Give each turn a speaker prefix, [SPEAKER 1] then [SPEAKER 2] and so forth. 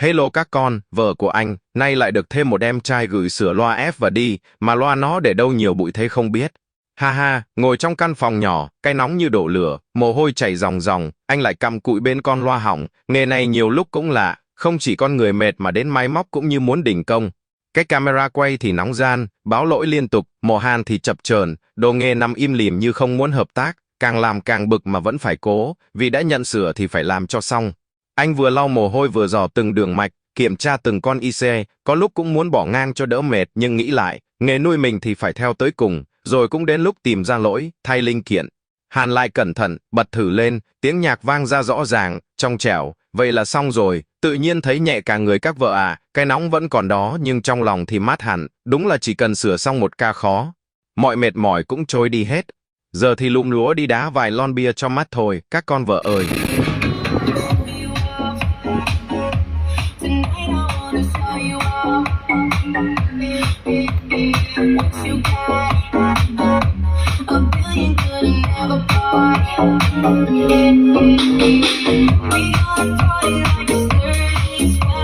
[SPEAKER 1] Hello các con, vợ của anh, nay lại được thêm một em trai gửi sửa loa F và đi, mà loa nó để đâu nhiều bụi thế không biết. Ha ha, ngồi trong căn phòng nhỏ, cái nóng như đổ lửa, mồ hôi chảy ròng ròng, anh lại cặm cụi bên con loa hỏng, nghề này nhiều lúc cũng lạ, không chỉ con người mệt mà đến máy móc cũng như muốn đình công. Cái camera quay thì nóng gian, báo lỗi liên tục, mồ hàn thì chập chờn, đồ nghề nằm im lìm như không muốn hợp tác, càng làm càng bực mà vẫn phải cố, vì đã nhận sửa thì phải làm cho xong. Anh vừa lau mồ hôi vừa dò từng đường mạch, kiểm tra từng con IC, có lúc cũng muốn bỏ ngang cho đỡ mệt nhưng nghĩ lại, nghề nuôi mình thì phải theo tới cùng, rồi cũng đến lúc tìm ra lỗi, thay linh kiện. Hàn lại cẩn thận, bật thử lên, tiếng nhạc vang ra rõ ràng, trong trẻo, vậy là xong rồi, tự nhiên thấy nhẹ cả người các vợ à, cái nóng vẫn còn đó nhưng trong lòng thì mát hẳn, đúng là chỉ cần sửa xong một ca khó. Mọi mệt mỏi cũng trôi đi hết. Giờ thì lụm lúa đi đá vài lon bia cho mát thôi, các con vợ ơi.
[SPEAKER 2] We gonna party like it's 30s.